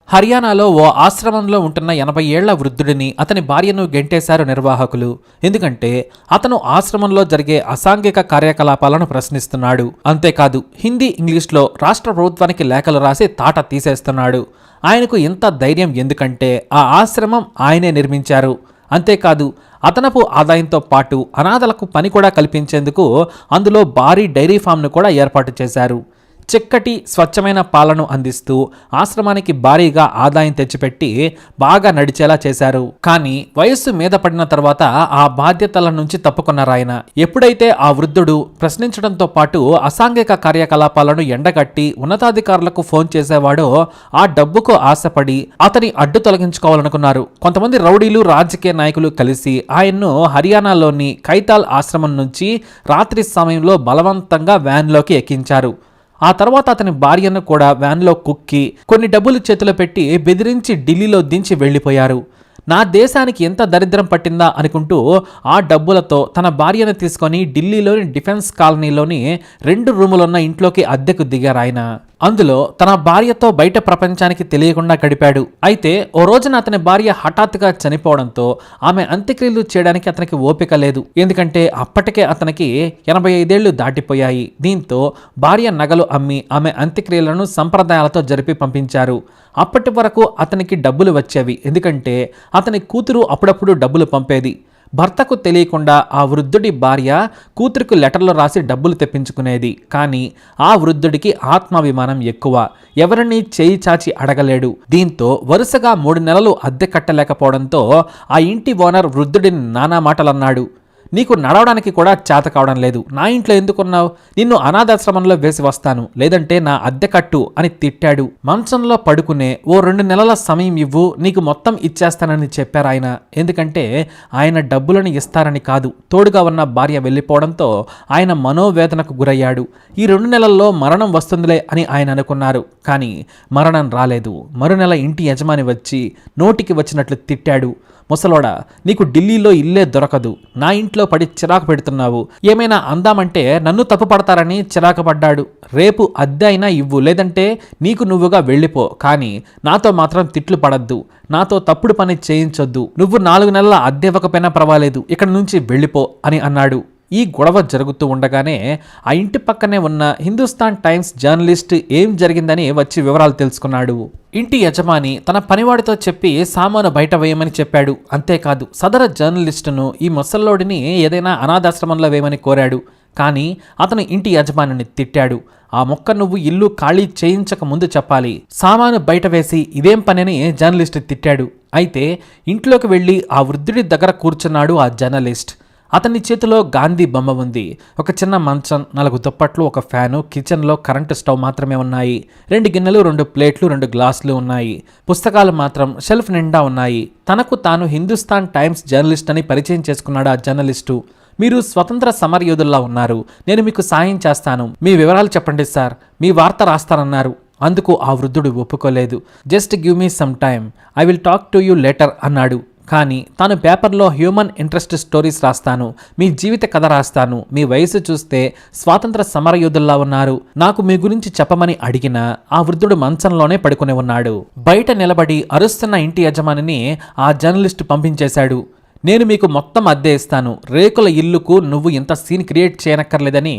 హర్యానాలో ఓ ఆశ్రమంలో ఉంటున్న 80 ఏళ్ల వృద్ధుడిని అతని భార్యను గెంటేశారు నిర్వాహకులు. ఎందుకంటే అతను ఆశ్రమంలో జరిగే అసాంఘిక కార్యకలాపాలను ప్రశ్నిస్తున్నాడు. అంతేకాదు హిందీ ఇంగ్లీష్లో రాష్ట్ర ప్రభుత్వానికి లేఖలు రాసి తాట తీసేస్తున్నాడు. ఆయనకు ఇంత ధైర్యం ఎందుకంటే ఆ ఆశ్రమం ఆయనే నిర్మించారు. అంతేకాదు అదనపు ఆదాయంతో పాటు అనాథలకు పని కూడా కల్పించేందుకు అందులో భారీ డైరీ ఫామ్ను కూడా ఏర్పాటు చేశారు. చిక్కటి స్వచ్ఛమైన పాలను అందిస్తూ ఆశ్రమానికి భారీగా ఆదాయం తెచ్చిపెట్టి బాగా నడిచేలా చేశారు. కానీ వయస్సు మీద పడిన తర్వాత ఆ బాధ్యతల నుంచి తప్పుకున్నారాయన. ఎప్పుడైతే ఆ వృద్ధుడు ప్రశ్నించడంతో పాటు అసాంఘిక కార్యకలాపాలను ఎండగట్టి ఉన్నతాధికారులకు ఫోన్ చేసేవాడో ఆ డబ్బుకు ఆశపడి అతని అడ్డు తొలగించుకోవాలనుకున్నారు. కొంతమంది రౌడీలు రాజకీయ నాయకులు కలిసి ఆయన్ను హర్యానాలోని కైతాల్ ఆశ్రమం నుంచి రాత్రి సమయంలో బలవంతంగా వ్యాన్లోకి ఎక్కించారు. ఆ తర్వాత అతని భార్యను కూడా వ్యాన్లో కుక్కి కొన్ని డబ్బులు చేతిలో పెట్టి బెదిరించి ఢిల్లీలో దించి వెళ్లిపోయారు. నా దేశానికి ఎంత దరిద్రం పట్టిందా అనుకుంటూ ఆ డబ్బులతో తన భార్యను తీసుకొని ఢిల్లీలోని డిఫెన్స్ కాలనీలోని 2 రూములున్న ఇంట్లోకి అద్దెకు దిగారు ఆయన. అందులో తన భార్యతో బయట ప్రపంచానికి తెలియకుండా గడిపాడు. అయితే ఓ రోజున అతని భార్య హఠాత్తుగా చనిపోవడంతో ఆమె అంత్యక్రియలు చేయడానికి అతనికి ఓపిక లేదు. ఎందుకంటే అప్పటికే అతనికి 85 ఏళ్లు దాటిపోయాయి. దీంతో భార్య నగలు అమ్మి ఆమె అంత్యక్రియలను సంప్రదాయాలతో జరిపి పంపించారు. అప్పటి వరకు అతనికి డబ్బులు వచ్చేవి, ఎందుకంటే అతని కూతురు అప్పుడప్పుడు డబ్బులు పంపేది. భర్తకు తెలియకుండా ఆ వృద్ధుడి భార్య కూతురికి లెటర్లు రాసి డబ్బులు తెప్పించుకునేది. కానీ ఆ వృద్ధుడికి ఆత్మాభిమానం ఎక్కువ, ఎవరిని చేయి చాచి అడగలేడు. దీంతో వరుసగా 3 నెలలు అద్దె కట్టలేకపోవడంతో ఆ ఇంటి ఓనర్ వృద్ధుడిని నానా మాటలన్నాడు. నీకు నడవడానికి కూడా చేత కావడం లేదు, నా ఇంట్లో ఎందుకున్నావు, నిన్ను అనాథాశ్రమంలో వేసి వస్తాను, లేదంటే నా అద్దె కట్టు అని తిట్టాడు. మంచంలో పడుకునే ఓ 2 నెలల సమయం ఇవ్వు, నీకు మొత్తం ఇచ్చేస్తానని చెప్పారు ఆయన. ఎందుకంటే ఆయన డబ్బులను ఇస్తారని కాదు, తోడుగా ఉన్న భార్య వెళ్ళిపోవడంతో ఆయన మనోవేదనకు గురయ్యాడు. ఈ 2 నెలల్లో మరణం వస్తుందిలే అని ఆయన అనుకున్నారు. కానీ మరణం రాలేదు. మరునెల ఇంటి యజమాని వచ్చి నోటికి వచ్చినట్లు తిట్టాడు. ముసలోడా, నీకు ఢిల్లీలో ఇల్లే దొరకదు, నా ఇంట్లో పడి చిరాకు పెడుతున్నావు, ఏమైనా అందామంటే నన్ను తప్పు పడతారని చిరాకు పడ్డాడు. రేపు అద్దె అయినా ఇవ్వు, లేదంటే నీకు నువ్వుగా వెళ్ళిపో, కానీ నాతో మాత్రం తిట్లు పడద్దు, నాతో తప్పుడు పని చేయించొద్దు, నువ్వు 4 నెలల అద్దె ఇవ్వకపోయినా పర్వాలేదు, ఇక్కడ నుంచి వెళ్ళిపో అని అన్నాడు. ఈ గొడవ జరుగుతూ ఉండగానే ఆ ఇంటి పక్కనే ఉన్న హిందుస్థాన్ టైమ్స్ జర్నలిస్ట్ ఏం జరిగిందని వచ్చి వివరాలు తెలుసుకున్నాడు. ఇంటి యజమాని తన పనివాడితో చెప్పి సామాను బయట వేయమని చెప్పాడు. అంతేకాదు సదర జర్నలిస్టును ఈ ముసల్లోడిని ఏదైనా అనాథాశ్రమంలో వేయమని కోరాడు. కానీ అతను ఇంటి యజమానిని తిట్టాడు. ఆ మొక్క నువ్వు ఇల్లు ఖాళీ చేయించక ముందు చెప్పాలి, సామాను బయట వేసి ఇదేం పని జర్నలిస్ట్ తిట్టాడు. అయితే ఇంట్లోకి వెళ్ళి ఆ వృద్ధుడి దగ్గర కూర్చున్నాడు ఆ జర్నలిస్ట్. అతని చేతిలో గాంధీ బొమ్మ ఉంది. ఒక చిన్న మంచం, 4 దుప్పట్లు, ఒక ఫ్యాను, కిచెన్లో కరెంటు స్టవ్ మాత్రమే ఉన్నాయి. 2 గిన్నెలు, 2 ప్లేట్లు, 2 గ్లాసులు ఉన్నాయి. పుస్తకాలు మాత్రం షెల్ఫ్ నిండా ఉన్నాయి. తనకు తాను హిందుస్థాన్ టైమ్స్ జర్నలిస్ట్ అని పరిచయం చేసుకున్నాడు ఆ జర్నలిస్టు. మీరు స్వతంత్ర సమరయోధుల్లా ఉన్నారు, నేను మీకు సాయం చేస్తాను, మీ వివరాలు చెప్పండి సార్, మీ వార్త రాస్తానన్నారు. అందుకు ఆ వృద్ధుడు ఒప్పుకోలేదు. Just give me some time, I will talk to you later అన్నాడు. కానీ తాను పేపర్లో హ్యూమన్ ఇంట్రెస్ట్ స్టోరీస్ రాస్తాను, మీ జీవిత కథ రాస్తాను, మీ వయసు చూస్తే స్వాతంత్ర సమరయోధుల్లా ఉన్నారు, నాకు మీ గురించి చెప్పమని అడిగినా ఆ వృద్ధుడు మంచంలోనే పడుకుని ఉన్నాడు. బయట నిలబడి అరుస్తున్న ఇంటి యజమానిని ఆ జర్నలిస్ట్ పంపించేశాడు. నేను మీకు మొత్తం అద్దె ఇస్తాను, రేకుల ఇల్లుకు నువ్వు ఇంత సీన్ క్రియేట్ చేయనక్కర్లేదని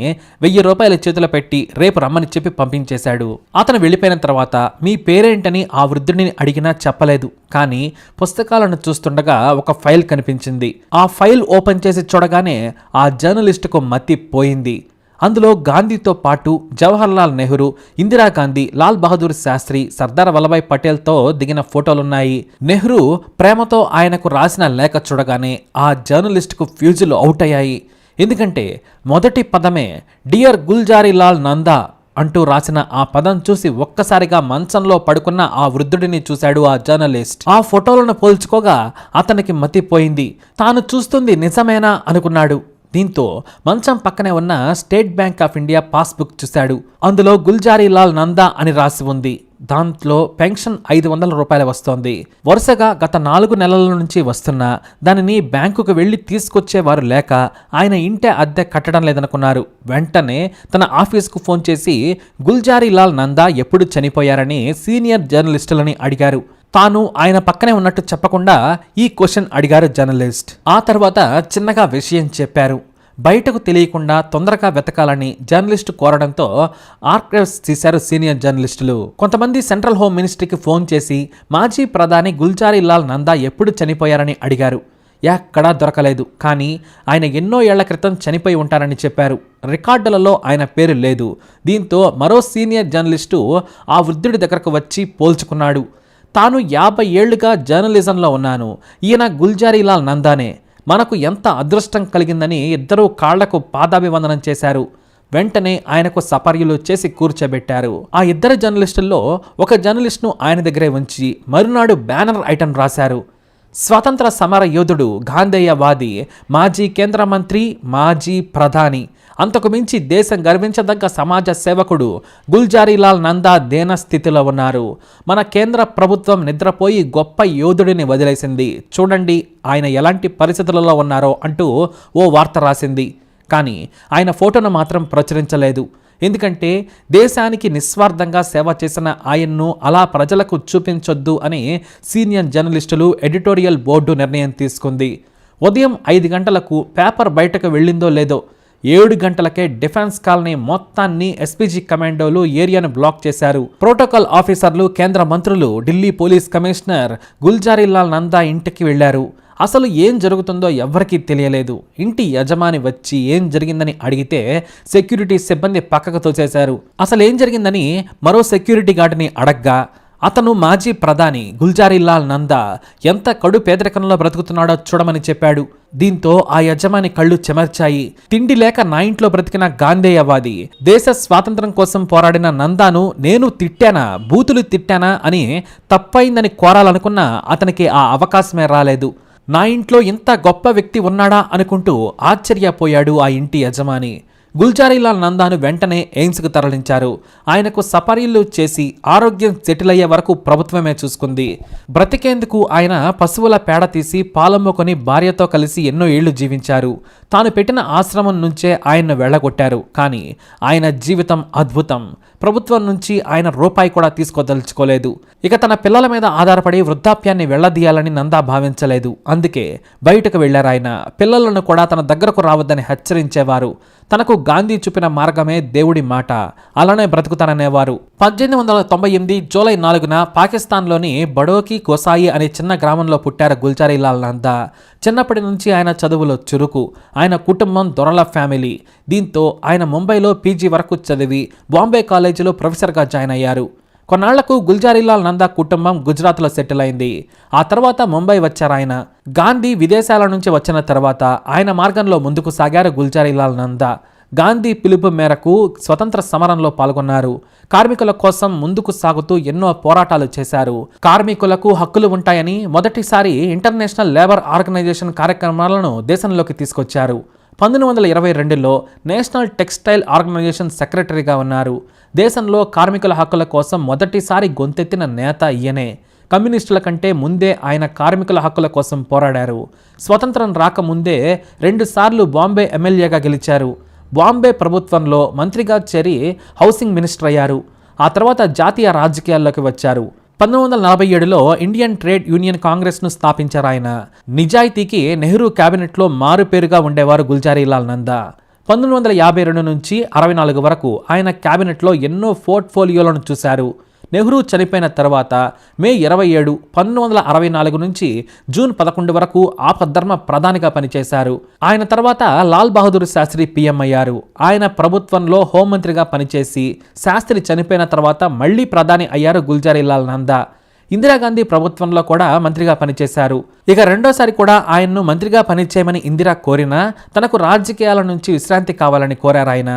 1000 రూపాయల చేతిలో పెట్టి రేపు రమ్మని చెప్పి పంపించేశాడు. అతను వెళ్ళిపోయిన తర్వాత మీ పేరేంటని ఆ వృద్ధుడిని అడిగినా చెప్పలేదు. కానీ పుస్తకాలను చూస్తుండగా ఒక ఫైల్ కనిపించింది. ఆ ఫైల్ ఓపెన్ చేసి చూడగానే ఆ జర్నలిస్టుకు మతి పోయింది. అందులో గాంధీతో పాటు జవహర్లాల్ నెహ్రూ, ఇందిరాగాంధీ, లాల్ బహదూర్ శాస్త్రి, సర్దార్ వల్లభాయ్ పటేల్తో దిగిన ఫోటోలున్నాయి. నెహ్రూ ప్రేమతో ఆయనకు రాసిన లేఖ చూడగానే ఆ జర్నలిస్టుకు ఫ్యూజులు అవుట్ అయ్యాయి. ఎందుకంటే మొదటి పదమే డియర్ గుల్జారీలాల్ నందా అంటూ రాసిన ఆ పదం చూసి ఒక్కసారిగా మంచంలో పడుకున్న ఆ వృద్ధుడిని చూశాడు ఆ జర్నలిస్ట్. ఆ ఫోటోలను పోల్చుకోగా అతనికి మతిపోయింది. తాను చూస్తుంది నిజమేనా అనుకున్నాడు. దీంతో మంచం పక్కనే ఉన్న state bank of India passbook చూశాడు. అందులో గుల్జారీలాల్ నందా అని రాసి ఉంది. దాంట్లో పెన్షన్ 500 రూపాయలు వస్తోంది. వరుసగా గత 4 నెలల నుంచి వస్తున్నా దానిని బ్యాంకుకు వెళ్లి తీసుకొచ్చేవారు లేక ఆయన ఇంటి అద్దె కట్టడం లేదనుకున్నారు. వెంటనే తన ఆఫీస్కు ఫోన్ చేసి గుల్జారీలాల్ నందా ఎప్పుడు చనిపోయారని సీనియర్ జర్నలిస్టులని అడిగారు. తాను ఆయన పక్కనే ఉన్నట్టు చెప్పకుండా ఈ క్వశ్చన్ అడిగారు జర్నలిస్ట్. ఆ తర్వాత చిన్నగా విషయం చెప్పారు. బయటకు తెలియకుండా తొందరగా వెతకాలని జర్నలిస్టు కోరడంతో ఆర్కైవ్స్ తీశారు సీనియర్ జర్నలిస్టులు. కొంతమంది సెంట్రల్ హోమ్ మినిస్ట్రీకి ఫోన్ చేసి మాజీ ప్రధాని గుల్జారీలాల్ నందా ఎప్పుడు చనిపోయారని అడిగారు. ఎక్కడా దొరకలేదు. కానీ ఆయన ఎన్నో ఏళ్ల క్రితం చనిపోయి ఉంటారని చెప్పారు. రికార్డులలో ఆయన పేరు లేదు. దీంతో మరో సీనియర్ జర్నలిస్టు ఆ వృద్ధుడి దగ్గరకు వచ్చి పోల్చుకున్నాడు. తాను 50 ఏళ్లుగా జర్నలిజంలో ఉన్నాను, ఈయన గుల్జారీలాల్ నందానే, మనకు ఎంత అదృష్టం కలిగిందని ఇద్దరూ కాళ్లకు పాదాభివందనం చేశారు. వెంటనే ఆయనకు సపర్యలు చేసి కూర్చోబెట్టారు. ఆ ఇద్దరు జర్నలిస్టుల్లో ఒక జర్నలిస్ట్ను ఆయన దగ్గరే ఉంచి మరునాడు బ్యానర్ ఐటెం రాశారు. స్వాతంత్ర సమర యోధుడు, గాంధేయవాది, మాజీ కేంద్ర మంత్రి, మాజీ ప్రధాని, అంతకు మించి దేశం గర్వించదగ్గ సమాజ సేవకుడు గుల్జారీలాల్ నందా దేన స్థితిలో ఉన్నారు. మన కేంద్ర ప్రభుత్వం నిద్రపోయి గొప్ప యోధుడిని వదిలేసింది. చూడండి ఆయన ఎలాంటి పరిస్థితులలో ఉన్నారో అంటూ ఓ వార్త రాసింది. కానీ ఆయన ఫోటోను మాత్రం ప్రచురించలేదు. ఎందుకంటే దేశానికి నిస్వార్థంగా సేవ చేసిన ఆయన్ను అలా ప్రజలకు చూపించొద్దు అని సీనియర్ జర్నలిస్టులు ఎడిటోరియల్ బోర్డు నిర్ణయం తీసుకుంది. ఉదయం 5 గంటలకు పేపర్ బయటకు వెళ్ళిందో లేదో 7 గంటలకే డిఫెన్స్ కాలనీ మొత్తాన్ని ఎస్పీజీ కమాండోలు ఏరియాను బ్లాక్ చేశారు. ప్రోటోకాల్ ఆఫీసర్లు, కేంద్ర మంత్రులు, ఢిల్లీ పోలీస్ కమిషనర్ గుల్జారీలాల్ నందా ఇంటికి వెళ్లారు. అసలు ఏం జరుగుతుందో ఎవ్వరికీ తెలియలేదు. ఇంటి యజమాని వచ్చి ఏం జరిగిందని అడిగితే సెక్యూరిటీ సిబ్బంది పక్కకు తోసేశారు. అసలు ఏం జరిగిందని మరో సెక్యూరిటీ గార్డుని అడగ్గా అతను మాజీ ప్రధాని గుల్జారీలాల్ నందా ఎంత కడు పేదరికంలో బ్రతుకుతున్నాడో చూడమని చెప్పాడు. దీంతో ఆ యజమాని కళ్ళు చెమర్చాయి. తిండి లేక నా ఇంట్లో బ్రతికిన గాంధేయవాది, దేశ స్వాతంత్రం కోసం పోరాడిన నందాను నేను తిట్టానా, బూతులు తిట్టానా అని తప్పైందని కోరాలనుకున్నా అతనికి ఆ అవకాశమే రాలేదు. నా ఇంట్లో ఇంత గొప్ప వ్యక్తి ఉన్నాడా అనుకుంటూ ఆశ్చర్యపోయాడు ఆ ఇంటి యజమాని. గుల్జారీలాల్ నందాను వెంటనే ఎయిమ్స్కు తరలించారు. ఆయనకు సపర్యలు చేసి ఆరోగ్యం సెటిల్ అయ్యే వరకు ప్రభుత్వమే చూసుకుంది. బ్రతికేందుకు ఆయన పశువుల పేడ తీసి పాలమ్ముకొని భార్యతో కలిసి ఎన్నో ఏళ్లు జీవించారు. తాను పెట్టిన ఆశ్రమం నుంచే ఆయన్ను వెళ్ళగొట్టారు. కానీ ఆయన జీవితం అద్భుతం. ప్రభుత్వం నుంచి ఆయన రూపాయి కూడా తీసుకోదలుచుకోలేదు. ఇక తన పిల్లల మీద ఆధారపడి వృద్ధాప్యాన్ని వెళ్లదీయాలని నందా భావించలేదు. అందుకే బయటకు వెళ్లారాయన. పిల్లలను కూడా తన దగ్గరకు రావద్దని హెచ్చరించేవారు. తనకు గాంధీ చూపిన మార్గమే దేవుడి మాట, అలానే బ్రతుకుతాననేవారు. 1898 జూలై 4న పాకిస్తాన్లోని బడోకి కోసాయి అనే చిన్న గ్రామంలో పుట్టారు గుల్జారీలాల్ నందా. చిన్నప్పటి నుంచి ఆయన చదువులో చురుకు. ఆయన కుటుంబం దొరల ఫ్యామిలీ. దీంతో ఆయన ముంబైలో పీజీ వరకు చదివి బాంబే కాలేజీలో ప్రొఫెసర్గా జాయిన్ అయ్యారు. కొన్నాళ్లకు గుల్జారీలాల్ నందా కుటుంబం గుజరాత్లో సెటిల్ అయింది. ఆ తర్వాత ముంబై వచ్చారాయన. గాంధీ విదేశాల నుంచి వచ్చిన తర్వాత ఆయన మార్గంలో ముందుకు సాగారు గుల్జారీలాల్ నందా. గాంధీ పిలుపు మేరకు స్వతంత్ర సమరంలో పాల్గొన్నారు. కార్మికుల కోసం ముందుకు సాగుతూ ఎన్నో పోరాటాలు చేశారు. కార్మికులకు హక్కులు ఉంటాయని మొదటిసారి ఇంటర్నేషనల్ లేబర్ ఆర్గనైజేషన్ కార్యక్రమాలను దేశంలోకి తీసుకొచ్చారు. 1922లో నేషనల్ టెక్స్టైల్ ఆర్గనైజేషన్ సెక్రటరీగా ఉన్నారు. దేశంలో కార్మికుల హక్కుల కోసం మొదటిసారి గొంతెత్తిన నేత ఈయనే. కమ్యూనిస్టుల కంటే ముందే ఆయన కార్మికుల హక్కుల కోసం పోరాడారు. స్వతంత్రం రాకముందే 2 సార్లు బాంబే ఎమ్మెల్యేగా గెలిచారు. బాంబే ప్రభుత్వంలో మంత్రిగా చేరి హౌసింగ్ మినిస్టర్ అయ్యారు. ఆ తర్వాత జాతీయ రాజకీయాల్లోకి వచ్చారు. 1947లో ఇండియన్ ట్రేడ్ యూనియన్ కాంగ్రెస్ను స్థాపించారు ఆయన. నిజాయితీకి నెహ్రూ క్యాబినెట్లో మారుపేరుగా ఉండేవారు గుల్జారీలాల్ నందా. 1952 నుంచి 64 వరకు ఆయన క్యాబినెట్లో ఎన్నో పోర్ట్ఫోలియోలను చూశారు. నెహ్రూ చనిపోయిన తర్వాత మే 27, 1964 నుంచి జూన్ 11 వరకు ఆపద్ధర్మ ప్రధానిగా పనిచేశారు. ఆయన తర్వాత లాల్ బహదూర్ శాస్త్రి పీఎం అయ్యారు. ఆయన ప్రభుత్వంలో హోంమంత్రిగా పనిచేసి శాస్త్రి చనిపోయిన తర్వాత మళ్లీ ప్రధాని అయ్యారు గుల్జారీలాల్ నందా. ఇందిరాగాంధీ ప్రభుత్వంలో కూడా మంత్రిగా పనిచేశారు. ఇక రెండోసారి కూడా ఆయన్ను మంత్రిగా పనిచేయమని ఇందిరా కోరినా తనకు రాజకీయాల నుంచి విశ్రాంతి కావాలని కోరారు ఆయన.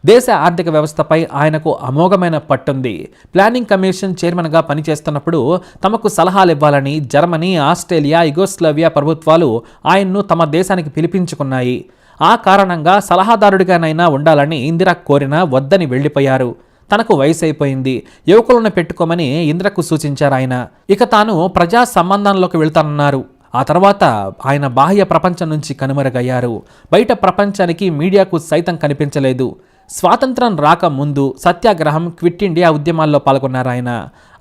దేశ ఆర్థిక వ్యవస్థపై ఆయనకు అమోఘమైన పట్టుంది. ప్లానింగ్ కమిషన్ చైర్మన్గా పనిచేస్తున్నప్పుడు తమకు సలహాలు ఇవ్వాలని జర్మనీ, ఆస్ట్రేలియా, యుగోస్లావియా ప్రభుత్వాలు ఆయన్ను తమ దేశానికి పిలిపించుకున్నాయి. ఆ కారణంగా సలహాదారుడిగానైనా ఉండాలని ఇందిరా కోరినా వద్దని వెళ్లిపోయారు. తనకు వయసు అయిపోయింది, యువకులను పెట్టుకోమని ఇంద్రకు సూచించారు ఆయన. ఇక తాను ప్రజా సంబంధంలోకి వెళ్తానన్నారు. ఆ తర్వాత ఆయన బాహ్య ప్రపంచం నుంచి కనుమరుగయ్యారు. బయట ప్రపంచానికి, మీడియాకు సైతం కనిపించలేదు. స్వాతంత్రం రాకముందు సత్యాగ్రహం, క్విట్ ఇండియా ఉద్యమాల్లో పాల్గొన్నారు ఆయన.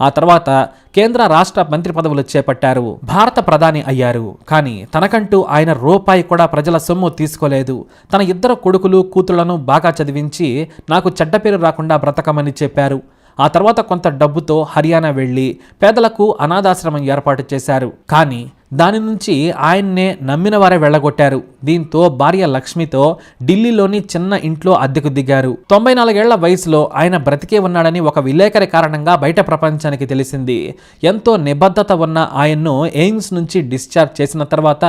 ఆ తర్వాత కేంద్ర రాష్ట్ర మంత్రి పదవులు చేపట్టారు. భారత ప్రధాని అయ్యారు. కానీ తనకంటూ ఆయన రూపాయి కూడా ప్రజల సొమ్ము తీసుకోలేదు. తన 2 కొడుకులు, కూతుళ్లను బాగా చదివించి నాకు చెడ్డ పేరు రాకుండా బ్రతకమని చెప్పారు. ఆ తర్వాత కొంత డబ్బుతో హర్యానా వెళ్లి పేదలకు అనాథాశ్రమం ఏర్పాటు చేశారు. కానీ దాని నుంచి ఆయన్నే నమ్మిన వారే వెళ్లగొట్టారు. దీంతో భార్య లక్ష్మితో ఢిల్లీలోని చిన్న ఇంట్లో అద్దెకు దిగారు. 94 ఏళ్ల వయసులో ఆయన బ్రతికే ఉన్నాడని ఒక విలేకరి కారణంగా బయట ప్రపంచానికి తెలిసింది. ఎంతో నిబద్ధత ఉన్న ఆయన్ను ఎయిమ్స్ నుంచి డిశ్చార్జ్ చేసిన తర్వాత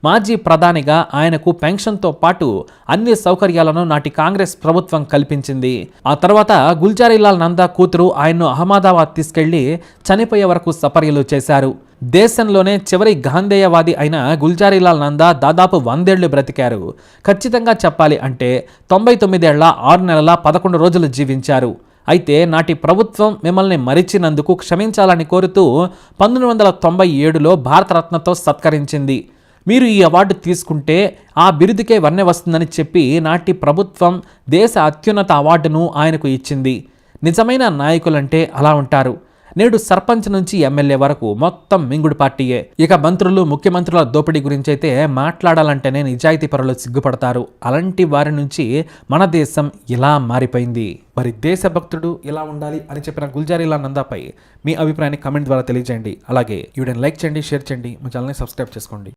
మాజీ ప్రధానిగా ఆయనకు పెన్షన్తో పాటు అన్ని సౌకర్యాలను నాటి కాంగ్రెస్ ప్రభుత్వం కల్పించింది. ఆ తర్వాత గుల్జారీలాల్ నందా కూతురు ఆయన్ను అహ్మదాబాద్ తీసుకెళ్లి చనిపోయే వరకు సపర్యలు చేశారు. దేశంలోనే చివరి గాంధేయవాది అయిన గుల్జారీలాల్ నందా దాదాపు 100 ఏళ్లు బ్రతికారు. ఖచ్చితంగా చెప్పాలి అంటే 99 ఏళ్ల 6 నెలల 11 రోజులు జీవించారు. అయితే నాటి ప్రభుత్వం మిమ్మల్ని మరిచినందుకు క్షమించాలని కోరుతూ 1997లో భారతరత్నతో సత్కరించింది. మీరు ఈ అవార్డు తీసుకుంటే ఆ బిరుదుకే వన్నె వస్తుందని చెప్పి నాటి ప్రభుత్వం దేశ అత్యున్నత అవార్డును ఆయనకు ఇచ్చింది. నిజమైన నాయకులంటే అలా ఉంటారు. నేడు సర్పంచ్ నుంచి ఎమ్మెల్యే వరకు మొత్తం మింగుడు పార్టీయే. ఇక మంత్రులు, ముఖ్యమంత్రుల దోపిడీ గురించి అయితే మాట్లాడాలంటేనే నిజాయితీ పరులు సిగ్గుపడతారు. అలాంటి వారి నుంచి మన దేశం ఇలా మారిపోయింది. మరి దేశభక్తుడు ఇలా ఉండాలి అని చెప్పిన గుల్జారీలాల్ నందాపై మీ అభిప్రాయాన్ని కామెంట్ ద్వారా తెలియజేయండి. అలాగే వీడియోని లైక్ చేయండి, షేర్ చేయండి, మా ఛానల్ని సబ్స్క్రైబ్ చేసుకోండి.